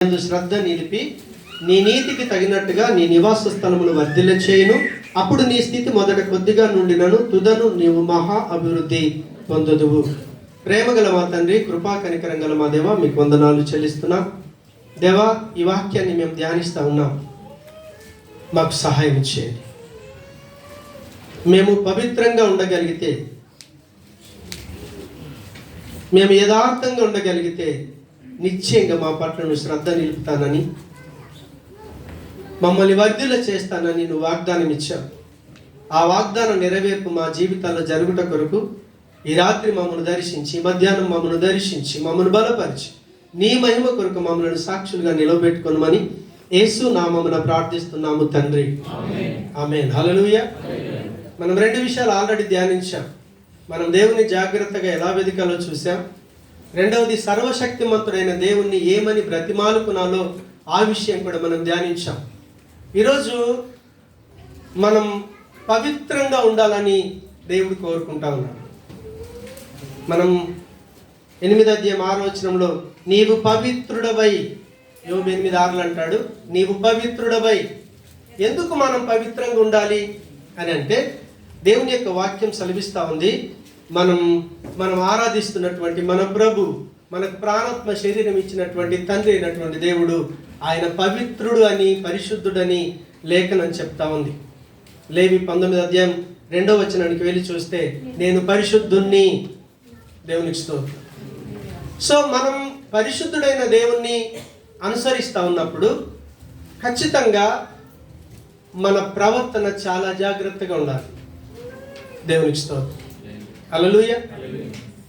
శ్రద్ధ నిలిపి నీ నీతికి తగినట్టుగా నీ నివాస స్థలమును వర్ధిల్ల చేయును. అప్పుడు నీ స్థితి మొదట కొద్దిగా నుండినను తుదను నీవు మహా అభివృద్ధి పొందుదువు. ప్రేమగల మా తండ్రి, కృపా కనికరం గల మా దేవా, మీకు వందనాలు చెల్లిస్తున్నాం. దేవా, ఈ వాక్యాన్ని మేము ధ్యానిస్తూ ఉన్నాం. మాకు సహాయం చేయండి. మేము పవిత్రంగా ఉండగలిగితే, మేము యథార్థంగా ఉండగలిగితే నిశ్చయంగా మా పట్ల నువ్వు శ్రద్ధ నిలుపుతానని, మమ్మల్ని వర్ధిల్ల చేస్తానని నువ్వు వాగ్దానం ఇచ్చావు. ఆ వాగ్దానం నెరవేర్పు మా జీవితాల్లో జరుగుట కొరకు ఈ రాత్రి మమ్మల్ని దర్శించి, మధ్యాహ్నం మమ్మల్ని దర్శించి, మమ్మల్ని బలపరిచి నీ మహిమ కొరకు మమ్మల్ని సాక్షులుగా నిలవబెట్టుకోనమని యేసు నామమున ప్రార్థిస్తున్నాము తండ్రి. ఆమేన్. హల్లెలూయా. మనం రెండు విషయాలు ఆల్రెడీ ధ్యానించాం. మనం దేవుని జాగ్రత్తగా ఎలా వెతకాలో చూసాం. రెండవది, సర్వశక్తిమంతుడైన దేవుణ్ణి ఏమని బ్రతిమాలుకునాలో ఆ విషయం కూడా మనం ధ్యానించాం. ఈరోజు మనం పవిత్రంగా ఉండాలని దేవుడు కోరుకుంటా ఉన్నాడు. మనం 8:6 నీవు పవిత్రుడవై, యోబు 8:6 అంటాడు, నీవు పవిత్రుడవై. ఎందుకు మనం పవిత్రంగా ఉండాలి అని అంటే, దేవుని యొక్క వాక్యం సెలవిస్తూ ఉంది. మనం ఆరాధిస్తున్నటువంటి మన ప్రభు, మనకు ప్రాణాత్మ శరీరం ఇచ్చినటువంటి తండ్రి అయినటువంటి దేవుడు, ఆయన పవిత్రుడు అని, పరిశుద్ధుడని లేఖనం చెప్తా ఉంది. లేవి 19:2 వెళ్ళి చూస్తే, నేను పరిశుద్ధుణ్ణి. దేవునికి స్తోత్రం. సో మనం పరిశుద్ధుడైన దేవుణ్ణి అనుసరిస్తూ ఉన్నప్పుడు ఖచ్చితంగా మన ప్రవర్తన చాలా జాగ్రత్తగా ఉండాలి. దేవునికి స్తోత్రం. హల్లెలూయా.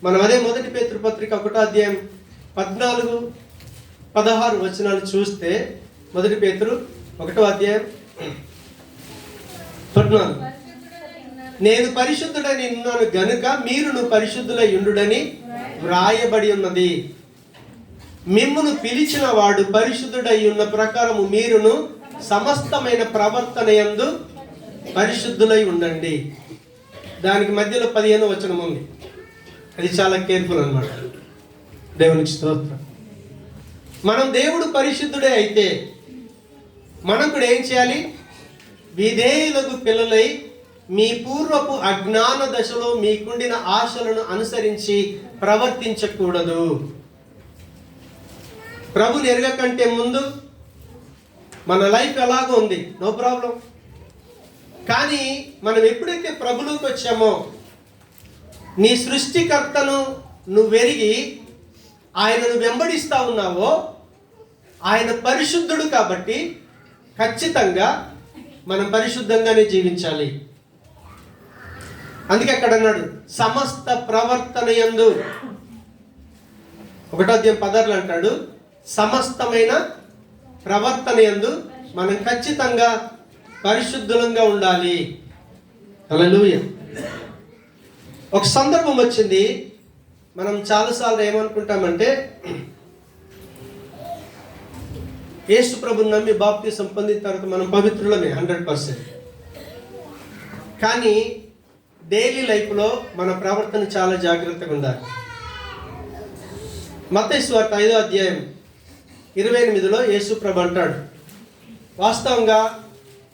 మనం అదే 1 పేతురు పత్రిక 1:14-16 చూస్తే, 1 పేతురు 1:14 నేను పరిశుద్ధుడని ఉన్నాను గనుక మీరును పరిశుద్ధులై ఉండుడని వ్రాయబడి ఉన్నది. మిమ్మును పిలిచిన వాడు పరిశుద్ధుడై ఉన్న ప్రకారము మీరును సమస్తమైన ప్రవర్తన యందు పరిశుద్ధులై ఉండండి. దానికి మధ్యలో 15 ఉంది. అది చాలా కేర్ఫుల్ అన్నమాట. దేవునికి స్తోత్రం. మనం దేవుడు పరిశుద్ధుడే అయితే మనం కూడా ఏం చేయాలి? విధేయులకు పిల్లలై మీ పూర్వపు అజ్ఞాన దశలో మీకుండిన ఆశలను అనుసరించి ప్రవర్తించకూడదు. ప్రభుని ఎరగకంటే ముందు మన లైఫ్ ఎలాగో ఉంది, నో ప్రాబ్లం. కానీ మనం ఎప్పుడైతే ప్రభులోకి వచ్చామో, నీ సృష్టికర్తను నువ్వు ఎరిగి ఆయనను వెంబడిస్తా ఉన్నావో, ఆయన పరిశుద్ధుడు కాబట్టి ఖచ్చితంగా మనం పరిశుద్ధంగానే జీవించాలి. అందుకే అక్కడ అన్నాడు, సమస్త ప్రవర్తన యందు. 1:16 అంటాడు, సమస్తమైన ప్రవర్తన యందు మనం ఖచ్చితంగా పరిశుద్ధులంగా ఉండాలి. హల్లెలూయా. ఒక సందర్భం వచ్చింది. మనం చాలాసార్లు ఏమనుకుంటామంటే, యేసు ప్రభుని నమ్మి బాప్తిసం పొందిన తర్వాత మనం పవిత్రులమే 100%. కానీ డైలీ లైఫ్లో మన ప్రవర్తన చాలా జాగ్రత్తగా ఉండాలి. మత్తయి సువార్త 5:28 యేసు ప్రభు అంటాడు, వాస్తవంగా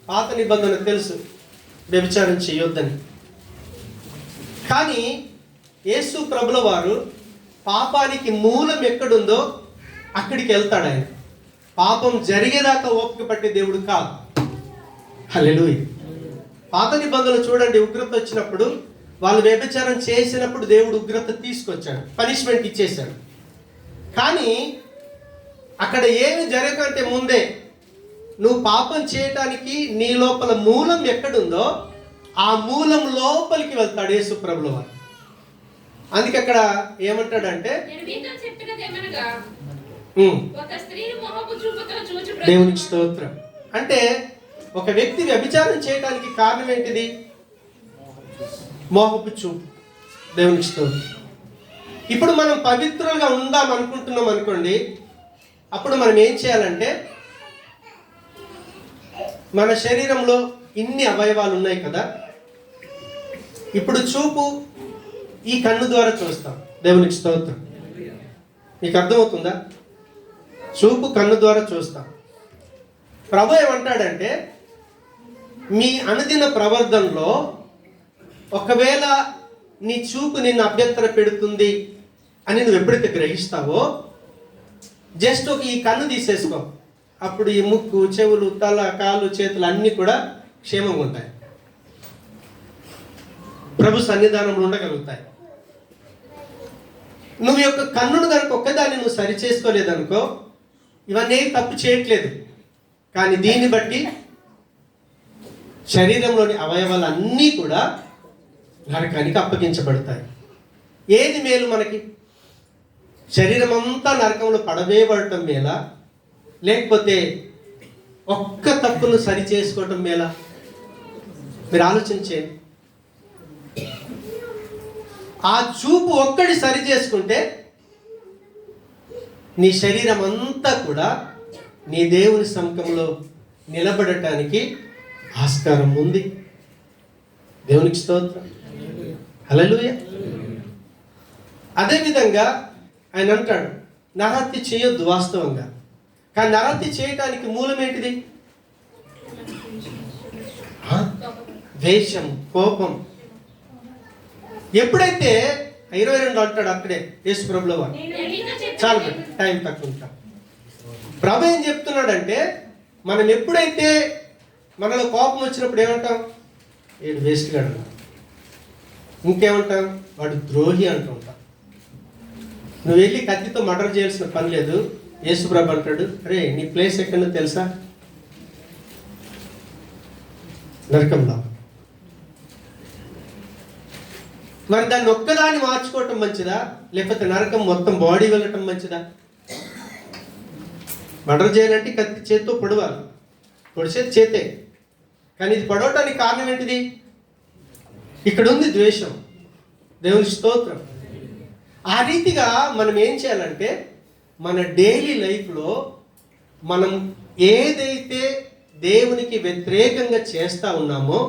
పాత నిబంధన తెలుసు, వ్యభిచారం చేయొద్దని. కానీ యేసు ప్రభుల వారు పాపానికి మూలం ఎక్కడుందో అక్కడికి వెళ్తాడు. ఆయన పాపం జరిగేదాకా ఓపిక పట్టే దేవుడు కాదు. హల్లెలూయా. పాత నిబంధనలు చూడండి, ఉగ్రత వచ్చినప్పుడు, వాళ్ళు వ్యభిచారం చేసినప్పుడు దేవుడు ఉగ్రత తీసుకొచ్చాడు, పనిష్మెంట్ ఇచ్చేశాడు. కానీ అక్కడ ఏమి జరగకంటే ముందే నువ్వు పాపం చేయటానికి నీ లోపల మూలం ఎక్కడుందో ఆ మూలం లోపలికి వెళ్తాడు యేసు ప్రభుల వారు. అందుకే అక్కడ ఏమంటాడంటే, దేవునికి స్తోత్రం. అంటే ఒక వ్యక్తి వ్యభిచారం చేయడానికి కారణం ఏంటిది? మోహపు చూపు. దేవునికి స్తోత్రం. ఇప్పుడు మనం పవిత్రంగా ఉందాం అనుకుంటున్నాం అనుకోండి, అప్పుడు మనం ఏం చేయాలంటే, మన శరీరంలో ఇన్ని అవయవాలు ఉన్నాయి కదా, ఇప్పుడు చూపు ఈ కన్ను ద్వారా చూస్తాం. దేవునికి స్తోత్రం. మీకు అర్థమవుతుందా? చూపు కన్ను ద్వారా చూస్తాం. ప్రభు ఏమంటాడంటే, మీ అనుదిన ప్రవర్తనలో ఒకవేళ నీ చూపు నిన్ను అభ్యంతర పెడుతుంది అని నువ్వు ఎప్పుడైతే గ్రహిస్తావో, జస్ట్ ఈ కన్ను తీసేసుకో, అప్పుడు ఈ ముక్కు, చెవులు, తల, కాళ్ళు, చేతులు అన్నీ కూడా క్షేమంగా ఉంటాయి, ప్రభు సన్నిధానంలో ఉండగలుగుతాయి. నువ్వు యొక్క కన్నును కనుక ఒక్కదాన్ని నువ్వు సరి చేసుకోలేదనుకో, ఇవన్నీ తప్పు చేయట్లేదు, కానీ దీన్ని బట్టి శరీరంలోని అవయవాలన్నీ కూడా నరకానికి అప్పగించబడతాయి. ఏది మేలు మనకి? శరీరం అంతా నరకంలో పడవేయబడటం మేలా, లేకపోతే ఒక్క తప్పును సరి చేసుకోవటం మేలా? మీరు ఆలోచించేయండి. ఆ చూపు ఒక్కడి సరి చేసుకుంటే నీ శరీరం అంతా కూడా నీ దేవుని సముఖంలో నిలబడటానికి ఆస్కారం ఉంది. దేవునికి స్తోత్రం, హల్లెలూయా. అదేవిధంగా ఆయన అంటాడు, నరహత్య చేయొద్దు వాస్తవంగా, కానీ నరహత్య చేయటానికి మూలం ఏంటిది? ద్వేషం, కోపం. ఎప్పుడైతే 22 అంటాడు అక్కడే యేసు ప్రభుల వారు, చాలు టైం తక్కువ ఉంటాం. ప్రభు ఏం చెప్తున్నాడంటే, మనం ఎప్పుడైతే మనలో కోపం వచ్చినప్పుడు ఏమంటాం? ఏడు వేస్ట్ గాడు అంటాం. ఇంకేమంటాం? వాడు ద్రోహి అంటూ ఉంటాం. నువ్వు వెళ్ళి కత్తితో మర్డర్ చేయాల్సిన పని లేదు. యేసు ప్రభు అంటాడు, అరే నీ ప్లేస్ ఎక్కడో తెలుసా? నరకంలో. మరి దాన్ని ఒక్కదాన్ని మార్చుకోవటం మంచిదా, లేకపోతే నరకం మొత్తం బాడీ వెళ్ళటం మంచిదా? మర్డర్ చేయాలంటే కత్తి చేత్తో పొడవాలి, పొడిచేది చేతే. కానీ ఇది పొడవటానికి కారణం ఏంటిది? ఇక్కడ ఉంది ద్వేషం. దేవుని స్తోత్రం. ఆ రీతిగా మనం ఏం చేయాలంటే, మన డైలీ లైఫ్లో మనం ఏదైతే దేవునికి వ్యతిరేకంగా చేస్తూ ఉన్నామో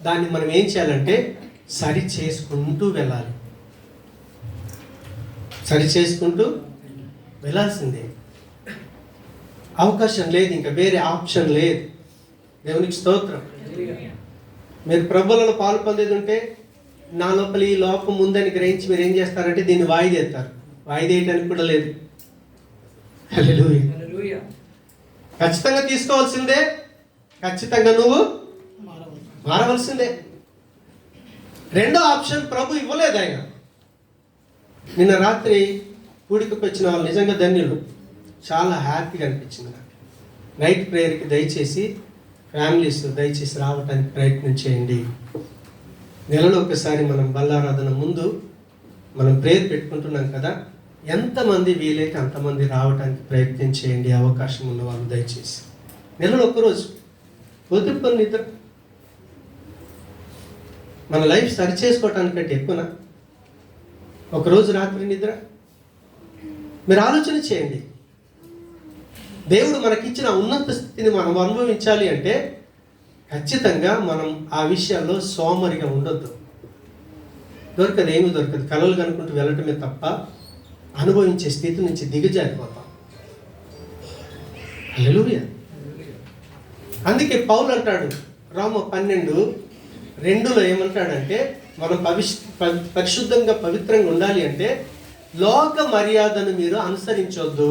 దాన్ని మనం ఏం చేయాలంటే సరి చేసుకుంటూ వెళ్ళాలి. సరి చేసుకుంటూ వెళ్ళాల్సిందే, అవకాశం లేదు, ఇంకా వేరే ఆప్షన్ లేదు. దేవునికి స్తోత్రం. మీరు ప్రభువులలో పాలు పొందేది ఉంటే, నా లోపల ఈ లోపం ఉందని గ్రహించి మీరు ఏం చేస్తారంటే దీన్ని వాయిదేస్తారు. వాయిదేయటానికి కూడా లేదు. హల్లెలూయా. ఖచ్చితంగా తీసుకోవాల్సిందే, ఖచ్చితంగా నువ్వు మారవలసిందే. రెండో ఆప్షన్ ప్రభు ఇవ్వలేదు ఆయన. నిన్న రాత్రి కూడికకు వచ్చిన వాళ్ళు నిజంగా ధన్యులు. చాలా హ్యాపీగా అనిపించింది నాకు. నైట్ ప్రేయర్కి దయచేసి ఫ్యామిలీస్ దయచేసి రావడానికి ప్రయత్నం చేయండి. నెలలో ఒకసారి మనం బల్లారాధన ముందు మనం ప్రేయర్ పెట్టుకుంటున్నాం కదా, ఎంతమంది వీలైతే అంతమంది రావడానికి ప్రయత్నం చేయండి. అవకాశం ఉన్న వాళ్ళు దయచేసి. నెలలో ఒక్కరోజు పొద్దుపని నిద్ర. మన లైఫ్ సరి చేసుకోవటానికంటే ఎక్కువనా ఒకరోజు రాత్రి నిద్ర? మీరు ఆలోచన చేయండి. దేవుడు మనకిచ్చిన ఉన్నత స్థితిని మనం అనుభవించాలి అంటే ఖచ్చితంగా మనం ఆ విషయాల్లో సోమరిగా ఉండొద్దు. దొరకదు, ఏమీ దొరకదు. కలలు కనుక్కుంటూ వెళ్ళటమే తప్ప అనుభవించే స్థితి నుంచి దిగజారిపోతాం. హల్లెలూయా. అందుకే పౌలు అంటాడు రోమ 12:2 ఏమంటాడంటే, మనం పరిశుద్ధంగా పవిత్రంగా ఉండాలి అంటే లోక మర్యాదను మీరు అనుసరించొద్దు.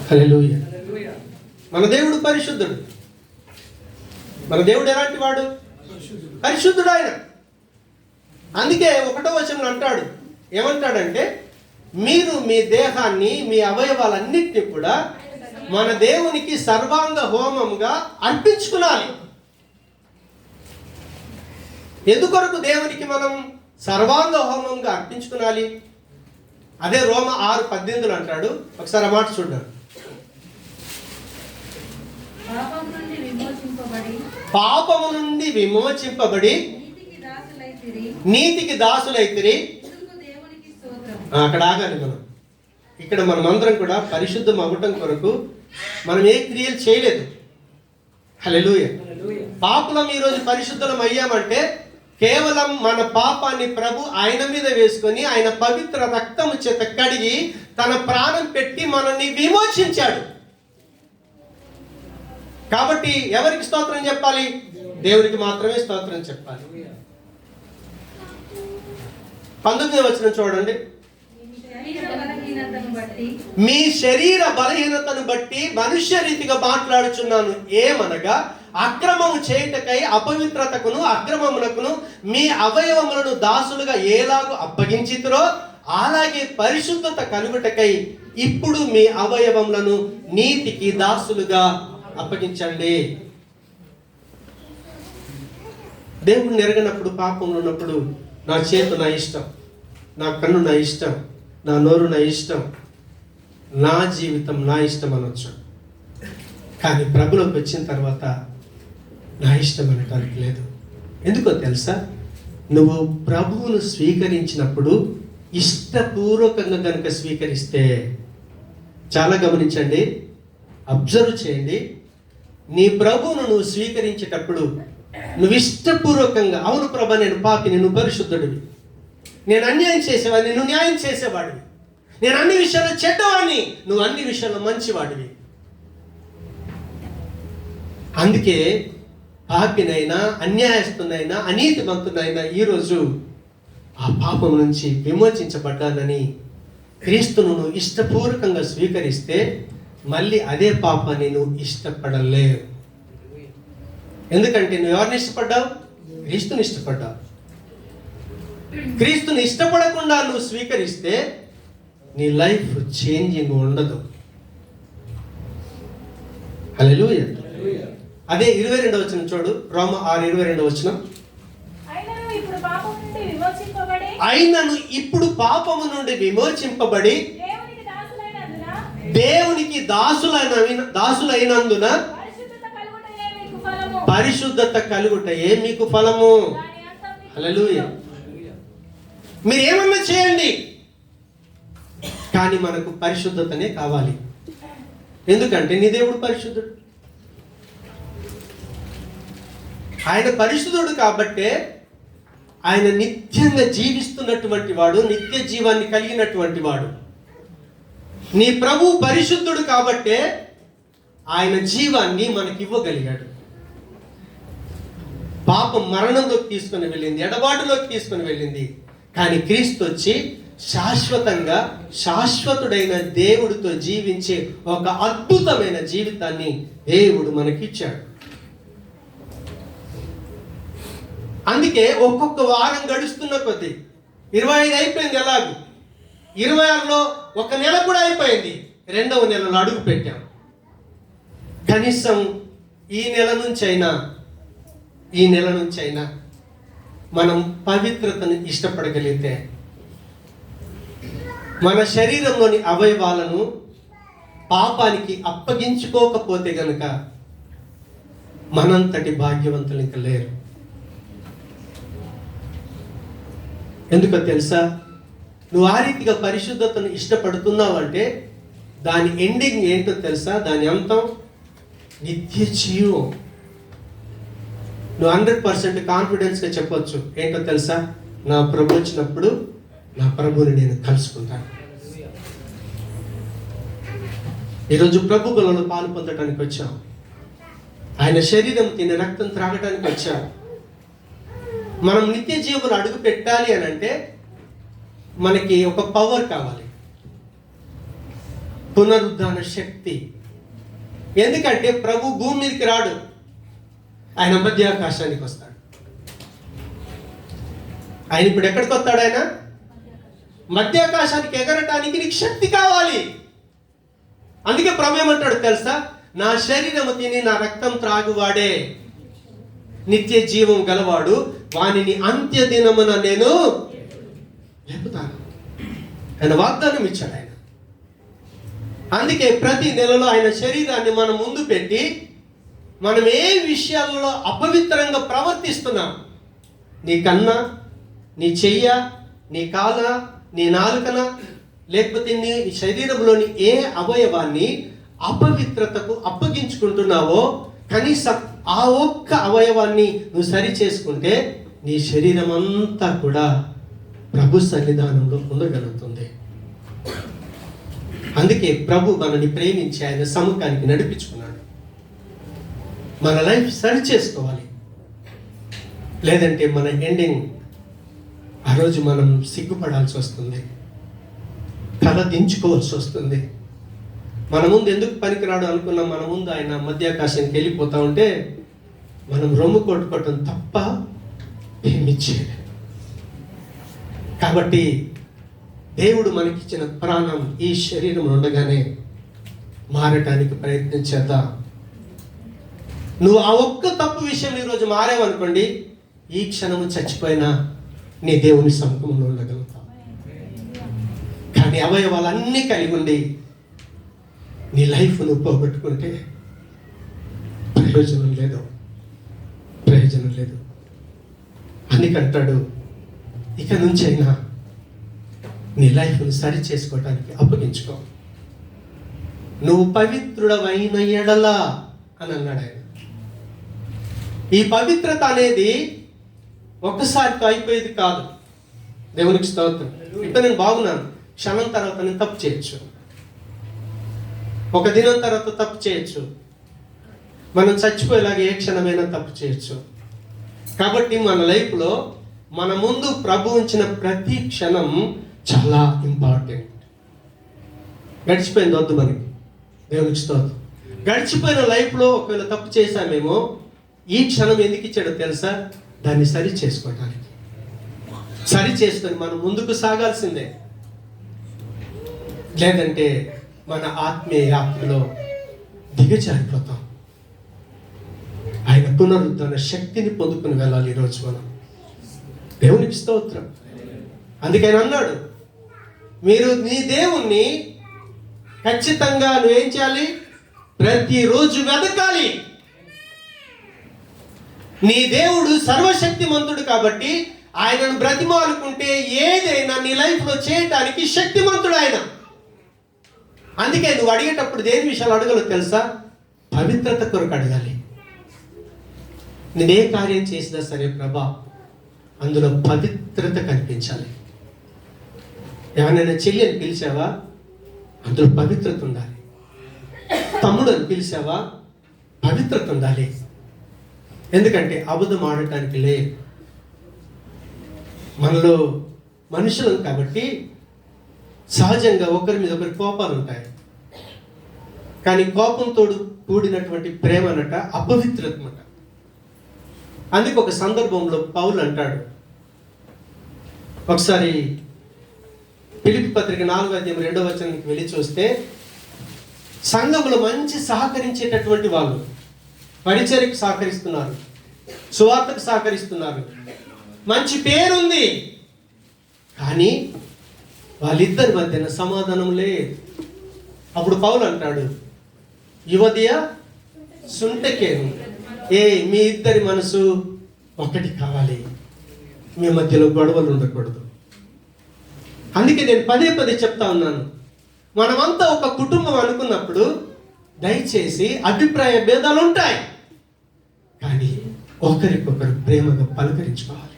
హల్లెలూయా. మన దేవుడు పరిశుద్ధుడు. మన దేవుడు ఎలాంటి వాడు? పరిశుద్ధుడు ఆయన. అందుకే 1వ వచనంలో అంటాడు, ఏమంటాడంటే, మీరు మీ దేహాన్ని, మీ అవయవాలన్నిటిని కూడా మన దేవునికి సర్వాంగ హోమంగా అర్పించుకునాలి. ఎందుకొరకు దేవునికి మనం సర్వాంగ హోమంగా అర్పించుకునాలి? అదే రోమ 6:18 అంటాడు. ఒకసారి ఆ మాట చూడండి. పాపము నుండి విమోచింపబడి నీతికి దాసులైతిరి. అక్కడ ఆగాలి మనం. ఇక్కడ మనమందరం కూడా పరిశుద్ధం అవ్వటం కొరకు మనం ఏ క్రియలు చేయలేదు. హల్లెలూయా. పాపులం ఈరోజు పరిశుద్ధం అయ్యామంటే కేవలం మన పాపాన్ని ప్రభు ఆయన మీద వేసుకొని ఆయన పవిత్ర రక్తము చేత కడిగి తన ప్రాణం పెట్టి మనల్ని విమోచించాడు. కాబట్టి ఎవరికి స్తోత్రం చెప్పాలి? దేవుడికి మాత్రమే స్తోత్రం చెప్పాలి. 19వ వచనం చూడండి. మీ శరీర బలహీనతను బట్టి మనుష్య రీతిగా మాట్లాడుచున్నాను. ఏమనగా అక్రమము చేయుటకై అపవిత్రతకును అక్రమమునకును మీ అవయవములను దాసులుగా ఎలాగూ అప్పగించితురో అలాగే పరిశుద్ధత కలుగుటకై ఇప్పుడు మీ అవయవములను నీతికి దాసులుగా అప్పగించండి. దేవుడిని ఎరగనప్పుడు, పాపంలో ఉన్నప్పుడు నా చేతు నా ఇష్టం, నా కన్ను నా ఇష్టం, నా నోరు నా ఇష్టం, నా జీవితం నా ఇష్టం అనొచ్చు. కానీ ప్రభులోకి వచ్చిన తర్వాత నా ఇష్టం అనటానికి లేదు. ఎందుకో తెలుసా? నువ్వు ప్రభువును స్వీకరించినప్పుడు ఇష్టపూర్వకంగా కనుక స్వీకరిస్తే, చాలా గమనించండి, అబ్జర్వ్ చేయండి. నీ ప్రభువును నువ్వు స్వీకరించేటప్పుడు నువ్వు ఇష్టపూర్వకంగా, అవును ప్రభా నేను పాపిని, నువ్వు పరిశుద్ధుడివి, నేను అన్యాయం చేసేవాడిని, నువ్వు న్యాయం చేసేవాడివి, నేను అన్ని విషయాల్లో చెడ్డవాడిని, నువ్వు అన్ని విషయాల్లో మంచివాడివి. అందుకే పాపినైనా అన్యాయస్తునైనా అనీతిమంతునైనా ఈరోజు ఆ పాపం నుంచి విమోచించబడ్డానని క్రీస్తును నువ్వు ఇష్టపూర్వకంగా స్వీకరిస్తే మళ్ళీ అదే పాపాన్ని నువ్వు ఇష్టపడలేవు. ఎందుకంటే నువ్వు ఎవరిని ఇష్టపడ్డావు? క్రీస్తుని ఇష్టపడ్డావు. క్రీస్తుని ఇష్టపడకుండా నువ్వు స్వీకరిస్తే నీ లైఫ్ చేంజింగ్ ఉండదు. హల్లెలూయా. అదే 22వ వచనం చూడు, రోమ 6:22 వచనం. అయినను ఇప్పుడు పాపము నుండి విమోచింపబడి దేవునికి దాసులైనందున పరిశుద్ధత కలుగుటయే మీకు ఫలము. హల్లెలూయా. మీరు ఏమన్నా చేయండి, కానీ మనకు పరిశుద్ధతనే కావాలి. ఎందుకంటే నీ దేవుడు పరిశుద్ధుడు. ఆయన పరిశుద్ధుడు కాబట్టే ఆయన నిత్యంగా జీవిస్తున్నటువంటి వాడు, నిత్య జీవాన్ని కలిగినటువంటి వాడు. నీ ప్రభు పరిశుద్ధుడు కాబట్టే ఆయన జీవాన్ని మనకి ఇవ్వగలిగాడు. పాపం మరణంలోకి తీసుకుని వెళ్ళింది, ఎడబాటులోకి తీసుకుని వెళ్ళింది. కానీ క్రీస్తు వచ్చి శాశ్వతంగా శాశ్వతుడైన దేవుడితో జీవించే ఒక అద్భుతమైన జీవితాన్ని దేవుడు మనకిచ్చాడు. అందుకే ఒక్కొక్క వారం గడుస్తున్న కొద్దీ 25 అయిపోయింది, ఎలాగూ 26లో ఒక నెల కూడా అయిపోయింది, 2వ నెలలో అడుగు పెట్టాం. కనీసం ఈ నెల నుంచైనా మనం పవిత్రతను ఇష్టపడగలిగితే, మన శరీరంలోని అవయవాలను పాపానికి అప్పగించుకోకపోతే గనుక మనంతటి భాగ్యవంతులు ఇంకా లేరు. ఎందుకో తెలుసా? నువ్వు ఆ రీతిగా పరిశుద్ధతను ఇష్టపడుతున్నావు అంటే దాని ఎండింగ్ ఏంటో తెలుసా? దాని అంతం నిత్య జీవం. నువ్వు 100% కాన్ఫిడెన్స్గా చెప్పొచ్చు. ఏంటో తెలుసా? నా ప్రభు వచ్చినప్పుడు నా ప్రభుని నేను కలుసుకుంటాను. ఈరోజు ప్రభు బలలో పాలు పొందడానికి వచ్చాం. ఆయన శరీరం తిని రక్తం త్రాగడానికి వచ్చాం. మనం నిత్య జీవులు అడుగు పెట్టాలి అని అంటే మనకి ఒక పవర్ కావాలి, పునరుద్ధాన శక్తి. ఎందుకంటే ప్రభు భూమి మీదకి రాడు, ఆయన మధ్యాకాశానికి వస్తాడు. ఆయన ఇప్పుడు ఎక్కడికి వస్తాడు? ఆయన మధ్యాకాశానికి ఎగరటానికి నీకు శక్తి కావాలి. అందుకే ప్రభు ఏమంటాడు తెలుసా? నా శరీరము తిని నా రక్తం త్రాగువాడే నిత్య జీవం గలవాడు, వానిని అంత్య దినమున నేను లేపుతాను. ఆయన వాగ్దానం ఇచ్చాడు ఆయన. అందుకే ప్రతి నెలలో ఆయన శరీరాన్ని మనం ముందు పెట్టి మనం ఏ విషయాలలో అపవిత్రంగా ప్రవర్తిస్తున్నాం, నీ కన్న, నీ చెయ్య, నీ కాల, నీ నాలుకన, లేకపోతే నీ శరీరంలోని ఏ అవయవాన్ని అపవిత్రతకు అప్పగించుకుంటున్నావో కనీసం ఆ ఒక్క అవయవాన్ని నువ్వు సరి చేసుకుంటే నీ శరీరం అంతా కూడా ప్రభు సన్నిధానంలో ఉండగలుగుతుంది. అందుకే ప్రభు మనల్ని ప్రేమించి ఆయన సముఖానికి నడిపించుకున్నాడు. మన లైఫ్ సరి చేసుకోవాలి, లేదంటే మన ఎండింగ్ ఆ రోజు మనం సిగ్గుపడాల్సి వస్తుంది, తల దించుకోవాల్సి వస్తుంది. మన ముందు ఎందుకు పనికిరాడు అనుకున్నాం, మన ముందు ఆయన మధ్యాకాశానికి వెళ్ళిపోతా ఉంటే మనం రొమ్ము కొట్టుకోవటం తప్ప ఏమి చేయలేదు. కాబట్టి దేవుడు మనకిచ్చిన ప్రాణం ఈ శరీరం ఉండగానే మారటానికి ప్రయత్నం చేద్దాం. నువ్వు ఆ ఒక్క తప్పు విషయం ఈరోజు మారావనుకోండి, ఈ క్షణము చచ్చిపోయినా నీ దేవుని సముఖంలో ఉండగలుగుతావు. కానీ అవయవాలన్నీ కలిగి ఉండి నీ లైఫ్ నువ్వు పోగొట్టుకుంటే ప్రయోజనం లేదు. అందుకంటాడు, ఇక నుంచి అయినా నీ లైఫ్ను సరి చేసుకోవడానికి అప్పగించుకో. నువ్వు పవిత్రుడవైన ఎడల అని అన్నాడు ఆయన. ఈ పవిత్రత అనేది ఒక్కసారితో అయిపోయేది కాదు. దేవునికి స్తోత్రం. ఇప్పుడు నేను బాగున్నాను, క్షణం తర్వాత నేను తప్పు చేయొచ్చు, ఒక దినం తర్వాత తప్పు చేయొచ్చు, మనం చచ్చిపోయేలాగా ఏ క్షణమైనా తప్పు చేయొచ్చు. కాబట్టి మన లైఫ్లో మన ముందు ప్రభు ఉంచిన ప్రతి క్షణం చాలా ఇంపార్టెంట్. గడిచిపోయింది వద్దు మనకి, దేవునికి స్తోత్రం. గడిచిపోయిన లైఫ్లో ఒకవేళ తప్పు చేశామేమో, ఈ క్షణం ఎందుకు ఇచ్చాడో తెలుసా? దాన్ని సరి చేసుకోవడానికి. సరి చేసుకొని మనం ముందుకు సాగాల్సిందే. లేదంటే మన ఆత్మీయ యాత్రలో దిగజారిపోతాం. ఆయన పునరుద్ధరణ శక్తిని పొందుకుని వెళ్ళాలి ఈరోజు మనం. దేవునికి స్తోత్రం. అందుకని అన్నాడు, మీరు నీ దేవుణ్ణి ఖచ్చితంగా నువ్వేం చేయాలి? ప్రతిరోజు వెతకాలి. నీ దేవుడు సర్వశక్తిమంతుడు కాబట్టి ఆయనను బ్రతిమాలుకుంటే ఏదైనా నీ లైఫ్లో చేయటానికి శక్తిమంతుడు ఆయన. అందుకే నువ్వు అడిగేటప్పుడు దేని విషయాలు అడగలో తెలుసా? పవిత్రత కొరకు అడగాలి. నేనే కార్యం చేసినా సరే ప్రభా, అందులో పవిత్రత కనిపించాలి. ఎవరైనా చెల్లి అని పిలిచావా? అందులో పవిత్రత ఉండాలి. తమ్ముడు అని పిలిచావా? పవిత్రత ఉండాలి. ఎందుకంటే అబద్ధం ఆడటానికి లేదు. మనలో మనుషులం కాబట్టి సహజంగా ఒకరి మీద ఒకరి కోపాలు ఉంటాయి. కానీ కోపంతో కూడినటువంటి ప్రేమ అనట అపవిత్రత అన్నమాట. అందుకే ఒక సందర్భంలో పౌలు అంటాడు, ఒకసారి ఫిలిప్పీ పత్రిక 4:2 వెళ్ళి చూస్తే, సంఘములో మంచి సహకరించేటటువంటి వాళ్ళు, పరిచర్యకు సహకరిస్తున్నారు, సువార్తకు సహకరిస్తున్నారు, మంచి పేరుంది, కానీ వాళ్ళిద్దరి మధ్యన సమాధానం లేదు. అప్పుడు పౌలు అంటాడు, యువతియ సుంటకేను, మీ ఇద్దరి మనసు ఒకటి కావాలి, మీ మధ్యలో గొడవలు ఉండకూడదు. అందుకే నేను పదే చెప్తా ఉన్నాను, మనమంతా ఒక కుటుంబం అనుకున్నప్పుడు దయచేసి అభిప్రాయ భేదాలు ఉంటాయి, కానీ ఒకరికొకరు ప్రేమగా పలకరించుకోవాలి.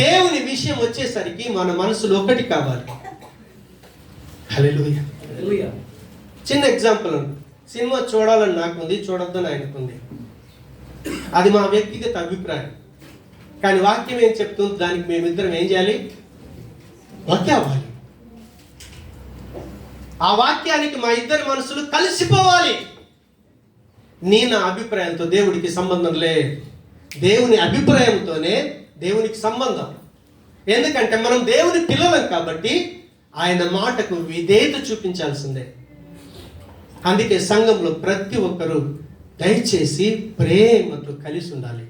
దేవుని విషయం వచ్చేసరికి మన మనసులో ఒకటి కావాలి. హల్లెలూయా. చిన్న ఎగ్జాంపుల్, సినిమా చూడాలని నాకుంది, చూడొద్దని ఆయనకుంది. అది మా వ్యక్తిగత అభిప్రాయం. కానీ వాక్యం ఏం చెప్తుంది? దానికి మేమిద్దరం ఏం చేయాలి? ఒకే అవ్వాలి. ఆ వాక్యానికి మా ఇద్దరి మనసులు కలిసిపోవాలి. నా అభిప్రాయంతో దేవుడికి సంబంధం లేదు. దేవుని అభిప్రాయంతోనే దేవునికి సంబంధం. ఎందుకంటే మనం దేవుని పిల్లలం కాబట్టి ఆయన మాటకు విధేయత చూపించాల్సిందే. అందుకే సంఘంలో ప్రతి ఒక్కరూ దయచేసి ప్రేమతో కలిసి ఉండాలి.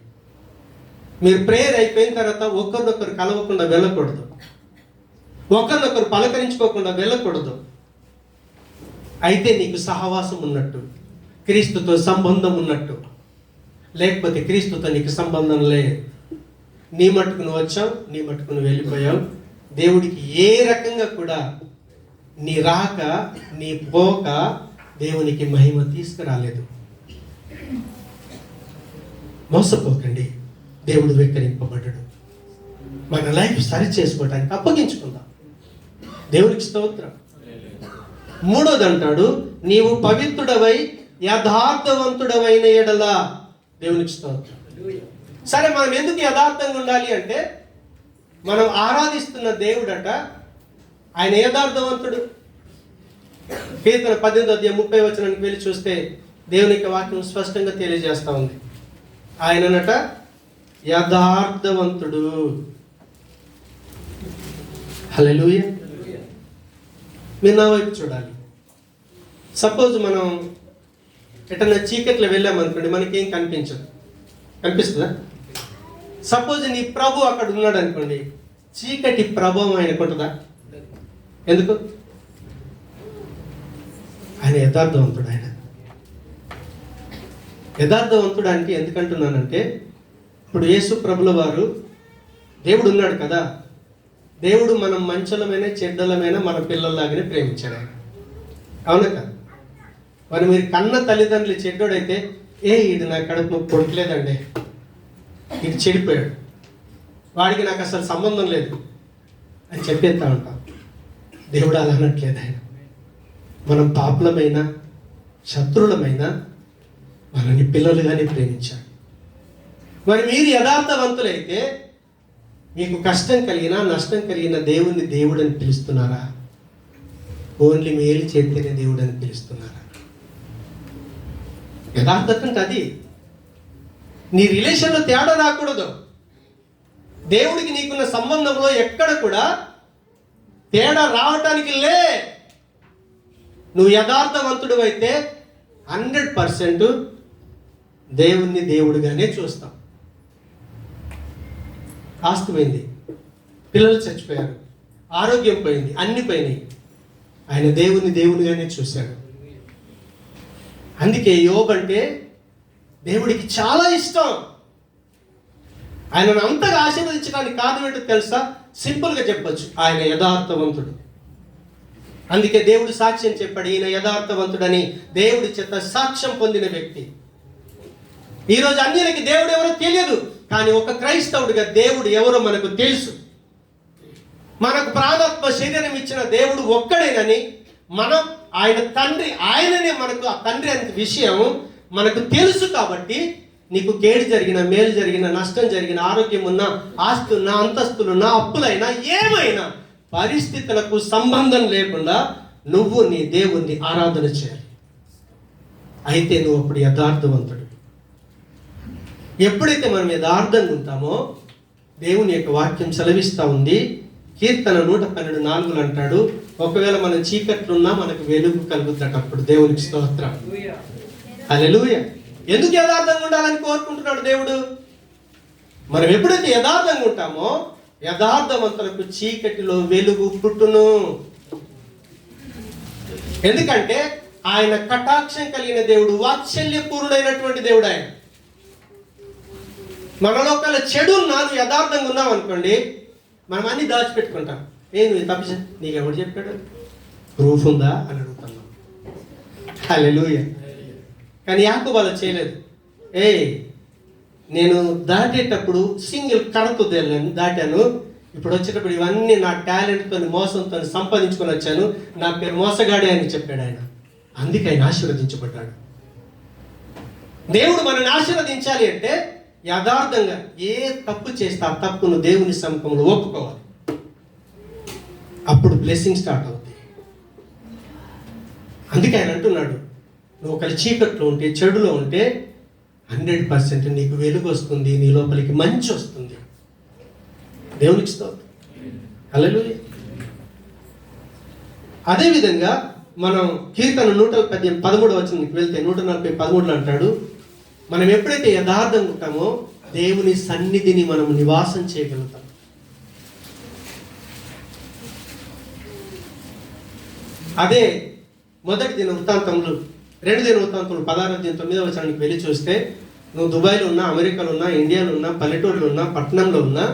మీరు ప్రేయర్ అయిపోయిన తర్వాత ఒకరినొకరు కలవకుండా వెళ్ళకూడదు, ఒకరినొకరు పలకరించుకోకుండా వెళ్ళకూడదు. అయితే నీకు సహవాసం ఉన్నట్టు, క్రీస్తుతో సంబంధం ఉన్నట్టు. లేకపోతే క్రీస్తుతో నీకు సంబంధం లేదు. నీ మట్టుకు నువ్వు వచ్చావు, నీ మట్టుకు నువ్వు వెళ్ళిపోయావు. దేవుడికి ఏ రకంగా కూడా నీ రాక, నీ పోక దేవునికి మహిమ తీసుకురాలేదు. మోసపోకండి, దేవుడు వెక్కరింపబడ్డాడు. మన లైఫ్ సరి చేసుకోవడానికి అప్పగించుకుందాం. దేవునికి స్తోత్రం. మూడోది అంటాడు, నీవు పవిత్రుడవై యథార్థవంతుడవైన ఎడల. దేవునికి స్తోత్రం. సరే, మనం ఎందుకు యథార్థంగా ఉండాలి అంటే, మనం ఆరాధిస్తున్న దేవుడట ఆయన యథార్థవంతుడు. కీర్తన 18:30 వెళ్ళి చూస్తే దేవుని యొక్క వాక్యం స్పష్టంగా తెలియజేస్తా ఉంది. ఆయననట యథార్థవంతుడు. హల్లెలూయా. మీరు నా వైపు చూడాలి. సపోజ్ మనం ఎటన్నా చీకట్లో వెళ్ళామనుకోండి, మనకేం కనిపించదు. కనిపిస్తుందా? సపోజ్ నీ ప్రభు అక్కడ ఉన్నాడు అనుకోండి, చీకటి ప్రభావం ఆయనకు ఉంటుందా? ఎందుకు? ఆయన యథార్థవంతుడు. ఆయన యథార్థవంతుడు అంటే ఎందుకంటున్నానంటే, ఇప్పుడు యేసు ప్రభుల వారు దేవుడు ఉన్నాడు కదా, దేవుడు మనం మంచులమైన చెడ్డలమైన మన పిల్లల్లాగానే ప్రేమించాడు ఆయన. అవునా కదా? మరి మీరు కన్న తల్లిదండ్రులు చెడ్డోడైతే, ఈడు నా కడుపు నొప్పి కొట్టలేదండి, ఇది చెడిపోయాడు, వాడికి నాకు అసలు సంబంధం లేదు అని చెప్పేస్తా ఉంటాం. దేవుడు అలా అనట్లేదు. ఆయన మనం పాపులమైన శత్రువులమైన మనల్ని పిల్లలుగానే ప్రేమించాడు. మరి మీరు యథార్థవంతులైతే మీకు కష్టం కలిగినా నష్టం కలిగిన దేవుణ్ణి దేవుడు అని పిలుస్తున్నారా? ఓన్లీ మేలు చేస్తేనే దేవుడు అని పిలుస్తున్నారా? యథార్థత అంటే అది. నీ రిలేషన్లో తేడా రాకూడదు. దేవుడికి నీకున్న సంబంధంలో ఎక్కడ కూడా తేడా రావటానికి లే. నువ్వు యథార్థవంతుడు అయితే 100% దేవుణ్ణి దేవుడిగానే చూస్తావు. ఆస్తి పోయింది, పిల్లలు చచ్చిపోయారు, ఆరోగ్యం పోయింది, అన్ని పోయినాయి, ఆయన దేవుణ్ణి దేవునిగానే చూశాడు. అందుకే యోబు అంటే దేవుడికి చాలా ఇష్టం. ఆయనను అంతగా ఆశీర్వదించడానికి కారణం ఏంటో తెలుసా? సింపుల్గా చెప్పొచ్చు, ఆయన యథార్థవంతుడు. అందుకే దేవుడు సాక్ష్యం చెప్పాడు, ఈయన యథార్థవంతుడని. దేవుడి చేత సాక్ష్యం పొందిన వ్యక్తి. ఈరోజు అన్యులకి దేవుడు ఎవరో తెలియదు, కానీ ఒక క్రైస్తవుడిగా దేవుడు ఎవరో మనకు తెలుసు. మనకు ప్రాణాత్మ శరీరం ఇచ్చిన దేవుడు ఒక్కడేనని, మనం ఆయన తండ్రి, ఆయననే మనకు ఆ తండ్రి అనే విషయం మనకు తెలుసు. కాబట్టి నీకు కేడు జరిగిన, మేలు జరిగిన, నష్టం జరిగిన, ఆరోగ్యం ఉన్నా, ఆస్తి ఉన్నా, అంతస్తులున్నా, అప్పులైనా, ఏమైనా పరిస్థితులకు సంబంధం లేకుండా నువ్వు నీ దేవుణ్ణి ఆరాధన చేయాలి. అయితే నువ్వు అప్పుడు యథార్థవంతుడు. ఎప్పుడైతే మనం యథార్థంగా ఉంటామో దేవుని యొక్క వాక్యం సెలవిస్తూ ఉంది. కీర్తన 112:4 అంటాడు, ఒకవేళ మనం చీకట్లున్నా మనకు వెలుగు కలుగుతున్నప్పుడు. దేవునికి స్తోత్రం. హల్లెలూయా. ఎందుకు యథార్థంగా ఉండాలని కోరుకుంటున్నాడు దేవుడు? మనం ఎప్పుడైతే యథార్థంగా ఉంటామో యథార్థవంతులకు చీకటిలో వెలుగు పుట్టును. ఎందుకంటే ఆయన కటాక్షం కలిగిన దేవుడు, వాత్సల్యపూర్ణుడైనటువంటి దేవుడు ఆయన. మనలో ఒకవేళ చెడు ఉన్నా, నువ్వు యథార్థంగా ఉన్నావు అనుకోండి, మనం అన్ని దాచిపెట్టుకుంటాం. నువ్వు తప్పు, నీకు ఎవరు చెప్పాడు, ప్రూఫ్ ఉందా అని అడుగుతున్నాం. హల్లెలూయా. కానీ యాకోబు అలా చేయలేదు. నేను దాటేటప్పుడు సింగిల్ కడతో దాటాను, ఇప్పుడు వచ్చేటప్పుడు ఇవన్నీ నా టాలెంట్తో, మోసంతో సంపాదించుకొని వచ్చాను, నా పేరు మోసగాడే అని చెప్పాడు ఆయన. అందుకే ఆయన ఆశీర్వదించబడ్డాడు. దేవుడు మనల్ని ఆశీర్వదించాలి అంటే యథార్థంగా ఏ తప్పు చేస్తే ఆ తప్పును దేవుని సముఖంలో ఒప్పుకోవాలి. అప్పుడు బ్లెస్సింగ్ స్టార్ట్ అవుతుంది. అందుకే ఆయన అంటున్నాడు, నువ్వు ఒకరి చీకట్లో ఉంటే, చెడులో ఉంటే 100% నీకు వెలుగు వస్తుంది, నీ లోపలికి మంచి వస్తుంది. దేవునికి స్తోత్రం. హల్లెలూయా. అదేవిధంగా మనం కీర్తన 113 వెళ్తే 140:13 అంటాడు, మనం ఎప్పుడైతే యథార్థంగా ఉంటామో దేవుని సన్నిధిని మనం నివాసం చేయగలుగుతాం. అదే మొదటి దినవృత్తాంతములు 2 దినవృత్తాంతములు 16:9 వెళ్ళి చూస్తే, నువ్వు దుబాయ్లో ఉన్నా, అమెరికాలో ఉన్నా, ఇండియాలో ఉన్నా, పల్లెటూరులో ఉన్నా, పట్టణంలో ఉన్నా,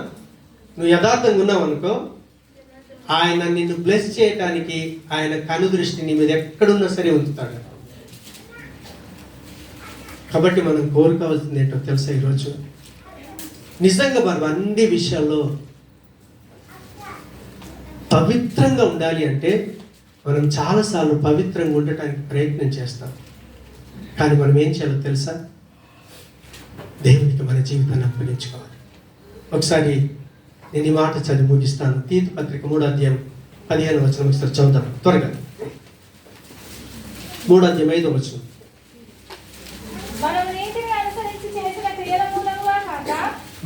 నువ్వు యథార్థంగా ఉన్నావు అనుకో, ఆయన నిన్ను బ్లెస్ చేయటానికి ఆయన కనుదృష్టి నీ మీద ఎక్కడున్నా సరే ఉంచుతాడు. కాబట్టి మనం కోరుకోవాల్సింది ఏంటో తెలుసా ఈరోజు? నిజంగా మనం అన్ని విషయాల్లో పవిత్రంగా ఉండాలి అంటే మనం చాలాసార్లు పవిత్రంగా ఉండటానికి ప్రయత్నం చేస్తాం. కానీ మనం ఏం చేయాలో తెలుసా? దేవునికి మన జీవితాన్ని అప్పగించుకోవాలి. ఒకసారి నేను ఈ మాట చదివి ముగిస్తాను. తీతు పత్రిక 3వ అధ్యాయం 15వ వచనం ఒకసారి చదువుతాను త్వరగా. 3వ అధ్యాయం 5వ వచనం.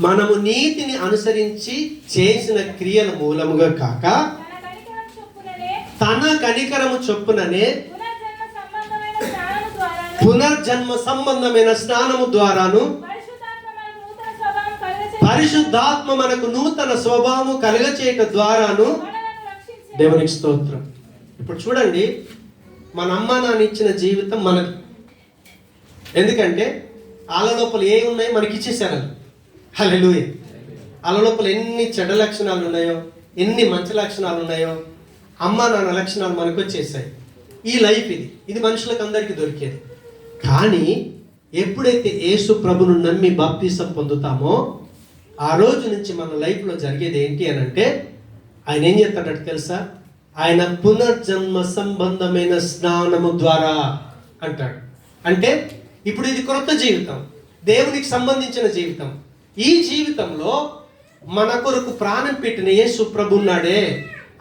మనము నీతిని అనుసరించి చేసిన క్రియల మూలముగా కాక తన కనికరము చొప్పుననే పునర్జన్మ సంబంధమైన స్నానము ద్వారాను పరిశుద్ధాత్మ మనకు నూతన స్వభావం కలుగచేయట ద్వారాను. దేవునికి స్తోత్రం. ఇప్పుడు చూడండి, మన అమ్మ నాన్న ఇచ్చిన జీవితం మనది. ఎందుకంటే వాళ్ళ లోపల ఏ ఉన్నాయో మనకి ఇచ్చేసారు. హల్లెలూయా. వాళ్ళ లోపల ఎన్ని చెడ్డ లక్షణాలు ఉన్నాయో, ఎన్ని మంచి లక్షణాలు ఉన్నాయో, అమ్మ నాన్న లక్షణాలు మనకు వచ్చేసాయి. ఈ లైఫ్ ఇది మనుషులకు అందరికీ దొరికేది. కానీ ఎప్పుడైతే యేసు ప్రభును నమ్మి బాప్తిసం పొందుతామో ఆ రోజు నుంచి మన లైఫ్లో జరిగేది ఏంటి అని అంటే, ఆయన ఏం చేస్తాడట తెలుసా? ఆయన పునర్జన్మ సంబంధమైన స్నానము ద్వారా అంటాడు. అంటే ఇప్పుడు ఇది క్రొత్త జీవితం, దేవునికి సంబంధించిన జీవితం. ఈ జీవితంలో మన కొరకు ప్రాణం పెట్టిన యేసు ప్రభు ఉన్నాడే,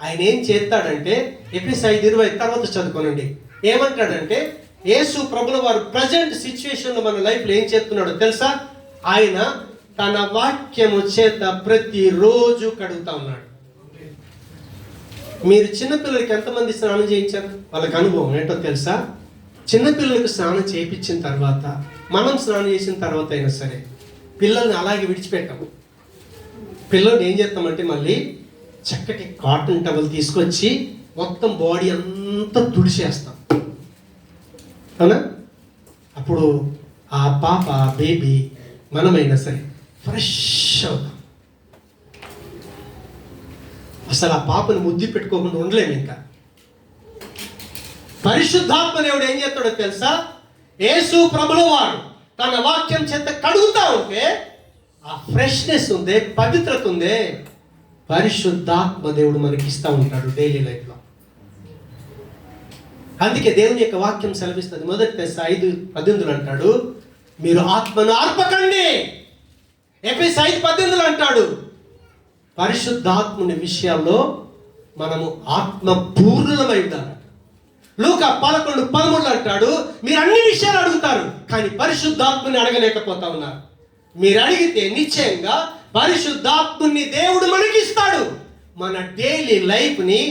ఆయన ఏం చేస్తాడంటే, ఎఫెసీ 5:20 తర్వాత చదువుకోనండి. ఏమంటాడంటే, యేసు ప్రభుల వారు ప్రజెంట్ సిచ్యువేషన్లో మన లైఫ్లో ఏం చేస్తున్నాడో తెలుసా? ఆయన తన వాక్యము చేత ప్రతిరోజు కడుగుతా ఉన్నాడు. మీరు చిన్నపిల్లలకి ఎంతమంది స్నానం చేయించారు? వాళ్ళకి అనుభవం ఏంటో తెలుసా? చిన్నపిల్లలకు స్నానం చేయించిన తర్వాత, మనం స్నానం చేసిన తర్వాత అయినా సరే పిల్లల్ని అలాగే విడిచిపెట్టాము. పిల్లల్ని ఏం చేస్తామంటే మళ్ళీ చక్కటి కాటన్ టవల్ తీసుకొచ్చి మొత్తం బాడీ అంతా తుడిచేస్తాం, అవునా? అప్పుడు ఆ పాప, బేబీ, మనమైనా సరే ఫ్రెష్ అవుతాం. అసలు ఆ పాపను ముద్దు పెట్టుకోకుండా ఉండలేము. ఇంకా పరిశుద్ధాత్మ దేవుడు ఏం చేస్తాడో తెలుసా? యేసు ప్రభుల వారు తన వాక్యం చేత కడుగుతా ఉంటే ఆ ఫ్రెష్నెస్ ఉందే, పవిత్రత ఉందే, పరిశుద్ధాత్మ దేవుడు మనకి ఇస్తూ ఉంటాడు డైలీ లైఫ్లో. అందుకే దేవుని యొక్క వాక్యం సెలవిస్తుంది. 1 Thessalonians 5:18 అంటాడు, మీరు ఆత్మను ఆర్పకండి. ఎఫెసీ 5:18 అంటాడు, పరిశుద్ధాత్ముని విషయాల్లో మనము ఆత్మ పూర్ణమై ఉండాలి. లూకా 11:13 అంటాడు, మీరు అన్ని విషయాలు అడుగుతారు కానీ పరిశుద్ధాత్ముని అడగలేకపోతా ఉన్నారు. మీరు అడిగితే నిశ్చయంగా పరిశుద్ధాత్ముని దేవుడు మనకిస్తాడు. మన డైలీ లైఫ్ని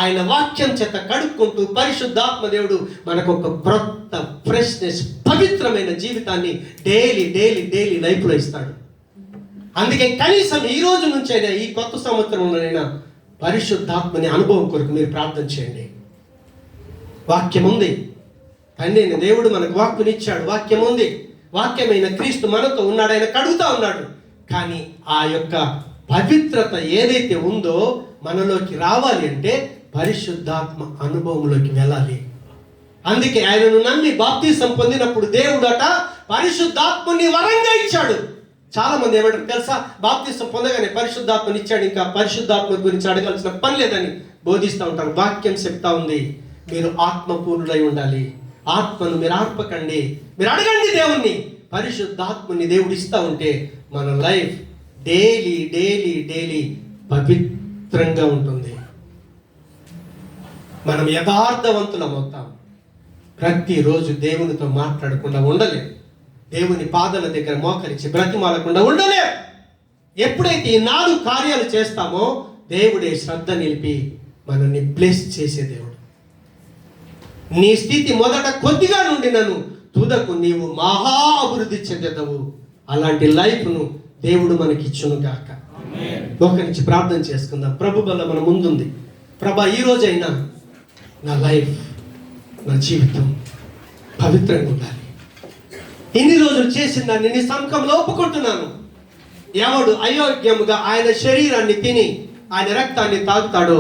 ఆయన వాక్యం చేత కడుక్కుంటూ పరిశుద్ధాత్మ దేవుడు మనకు ఒక క్రొత్త ఫ్రెష్నెస్, పవిత్రమైన జీవితాన్ని డైలీ లైఫ్లో ఇస్తాడు. అందుకే కనీసం ఈ రోజు నుంచైనా, ఈ కొత్త సంవత్సరంలోనైనా పరిశుద్ధాత్మని అనుభవం కొరకు మీరు ప్రార్థన చేయండి. వాక్యం ఉంది, తండ్రి దేవుడు మనకు వాక్యనిచ్చాడు, వాక్యం ఉంది, వాక్యమైన క్రీస్తు మనతో ఉన్నాడు, ఆయన కడుగుతా ఉన్నాడు. కానీ ఆ యొక్క పవిత్రత ఏదైతే ఉందో మనలోకి రావాలి అంటే పరిశుద్ధాత్మ అనుభవంలోకి వెళ్ళాలి. అందుకే ఆయనను నమ్మి బాప్తిసం పొందినప్పుడు దేవుడట పరిశుద్ధాత్మని వరంగా ఇచ్చాడు. చాలా మంది ఏమంటారు తెలుసా? బాప్తిసం పొందగానే పరిశుద్ధాత్మని ఇచ్చాడు, ఇంకా పరిశుద్ధాత్మ గురించి అడగాల్సిన పని లేదని బోధిస్తూ ఉంటారు. వాక్యం చెప్తా ఉంది, మీరు ఆత్మపూర్ణులై ఉండాలి, ఆత్మను మీరు ఆర్పకండి, మీరు అడగండి దేవుణ్ణి. పరిశుద్ధాత్మని దేవుడు ఇస్తూ ఉంటే మన లైఫ్ డైలీ పవిత్రంగా ఉంటుంది. మనం యథార్థవంతులం అవుతాం. ప్రతిరోజు దేవునితో మాట్లాడకుండా ఉండలేం, దేవుని పాదాల దగ్గర మోకరించి బ్రతిమాలకుండా ఉండలేం. ఎప్పుడైతే ఈ 4 కార్యాలు చేస్తామో దేవుడే శ్రద్ధ నిలిపి మనల్ని బ్లెస్ చేసే దేవుడు. నీ స్థితి మొదట కొద్దిగా నుండి నన్ను తుదకు నీవు మహా అభివృద్ధి చెందెదవు. అలాంటి లైఫ్ను దేవుడు మనకి ఇచ్చును గాక. ఒకరి నుంచి ప్రార్థన చేసుకుందాం. ప్రభు వల్ల మన ముందుంది. ప్రభా, ఈ రోజైనా నా లైఫ్, నా జీవితం పవిత్రంగా ఉండాలి. ఇన్ని రోజులు చేసిన దాన్ని నీ సముఖంలో ఒప్పుకుంటున్నాను. ఎవడు అయోగ్యముగా ఆయన శరీరాన్ని తిని ఆయన రక్తాన్ని తాగుతాడో